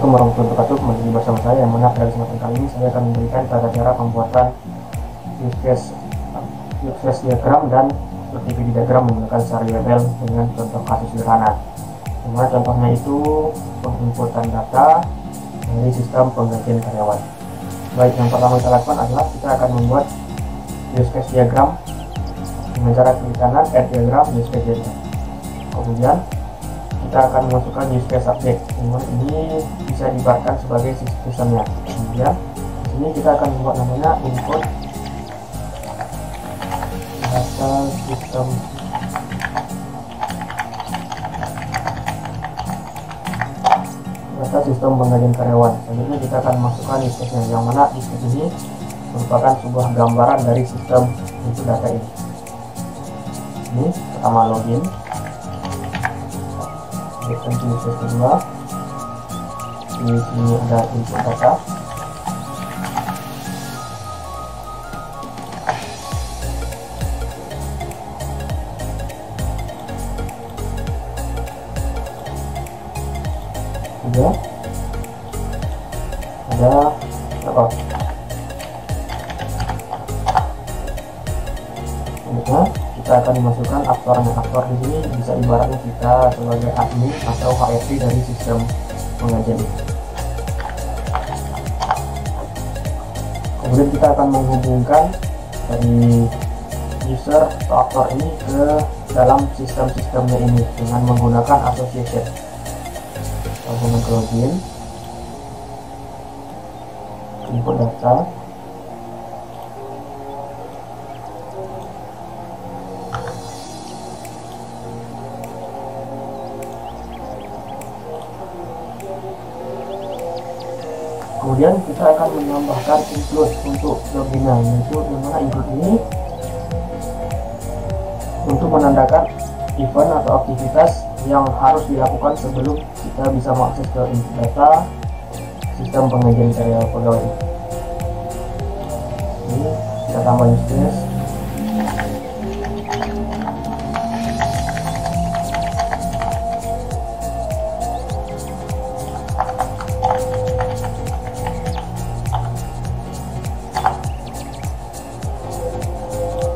Assalamualaikum warahmatullahi wabarakatuh. Kembali bersama saya yang mana dari kesempatan kali ini saya akan memberikan tata cara pembuatan use case diagram dan activity diagram menggunakan variabel dengan contoh kasus sederhana. Dimana contohnya itu penginputan data dari sistem penggajian karyawan. Baik, yang pertama kita lakukan adalah kita akan membuat use case diagram dengan cara klik kanan add diagram use case diagram. Kemudian kita akan memasukkan use case subject. Ini bisa dibuatkan sebagai sistemnya. Kemudian di sini kita akan membuat namanya input data sistem penggajian karyawan. Selanjutnya kita akan masukkan use case yang mana use case ini merupakan sebuah gambaran dari sistem input data ini. Ini pertama login. Use case kedua, di sini ada input data. Ada record. Selanjutnya kita akan memasukkan aktornya. Aktor di sini bisa ibaratnya kita sebagai admin atau HRD dari sistem penggajian ini. Kemudian kita akan menghubungkan dari user atau aktor ini ke dalam sistem-sistemnya ini dengan menggunakan association. Hubungan ke login, input data, kemudian kita akan menambahkan include untuk loginnya, yaitu dimana include ini untuk menandakan event atau aktivitas yang harus dilakukan sebelum kita bisa mengakses ke input data sistem penggajian karyawan pegawai. Ini kita tambah use case.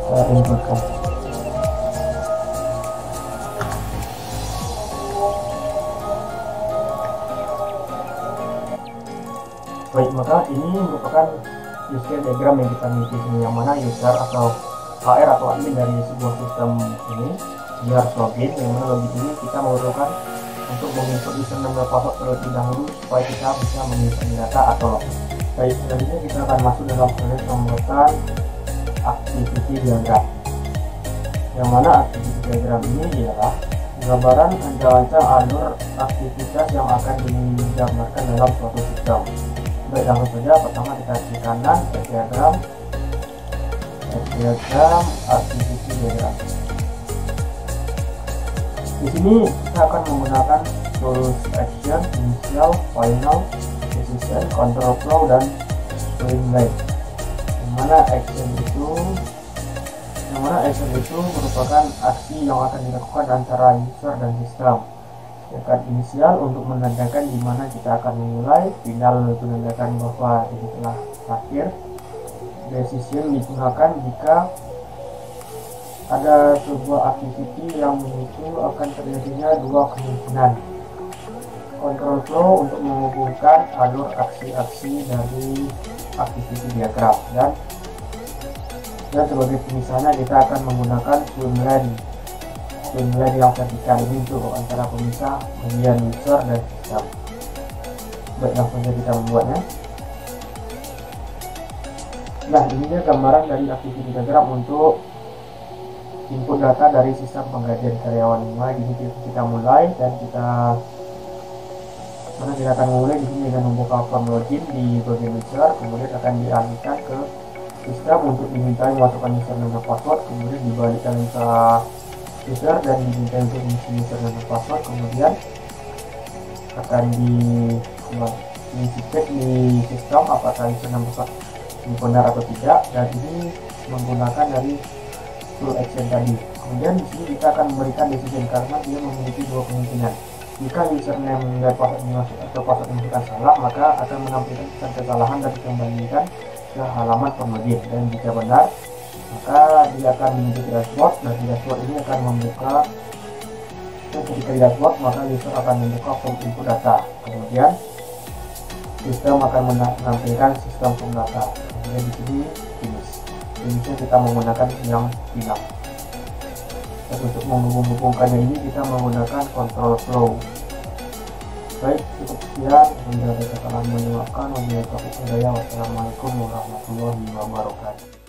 Kita inputkan. Baik, maka ini merupakan use case diagram yang kita miliki sini, yang mana user atau HR atau admin dari sebuah sistem ini dia harus login, yang mana login ini kita memerlukan untuk menginput username dan password terlebih dahulu supaya kita bisa mengisi data atau login. Baik, selanjutnya kita akan masuk dalam proses pembuatan activity diagram, yang mana activity diagram ini ialah gambaran ancang-ancang alur aktivitas yang akan digambarkan dalam suatu sistem. Baik, langsung saja. Pertama kita klik kanan diagram activity diagram. Di sini kita akan menggunakan tools action, initial, final, decision, control flow, dan streamline. Yang mana action itu merupakan aksi yang akan dilakukan antara user dan sistem. Sedangkan inisial untuk menandakan di mana kita akan memulai, final untuk menandakan bahwa ini telah berakhir. Decision digunakan jika ada sebuah activity yang memicu akan terjadinya dua kemungkinan. Control flow untuk menghubungkan alur aksi-aksi dari activity diagram, dan sebagai pemisahnya kita akan menggunakan swimlane yang vertikal ini untuk antara pemisah bagian user dan sistem. Baik, langsung saja kita membuatnya. Nah, ini dia gambaran dari activity diagram untuk input data dari sistem penggajian karyawan. Mulai di sini kita mulai, dan kita akan memulai di sini dengan membuka form login di bagian user, kemudian akan dialihkan ke sistem untuk dimintai memasukkan username dan password, kemudian dibalikkan ke user dan diminta untuk mengisi username dan password, kemudian akan dicek di sistem apakah username password ini benar atau tidak, dan ini menggunakan dari tool action tadi. Kemudian di sini kita akan memberikan decision karena dia memiliki dua kemungkinan. Jika username dan password dimasuk atau password dimasukkan salah, maka akan menampilkan pesan kesalahan dan dikembalikan ke halaman form login. Dan jika benar, maka dia akan menuju ke dashboard, dan di dashboard ini akan membuka, dan ketika di dashboard maka user akan membuka form input data. Kemudian sistem akan menampilkan sistem form data. Kemudian di sini finishnya kita menggunakan yang final. Dan untuk menghubungkannya ini kita menggunakan control flow. Baik, cukup sekian. Bila ada kesalahan mendengarkan, wabillahi taufiq wal hidayah. Wassalamualaikum warahmatullahi wabarakatuh.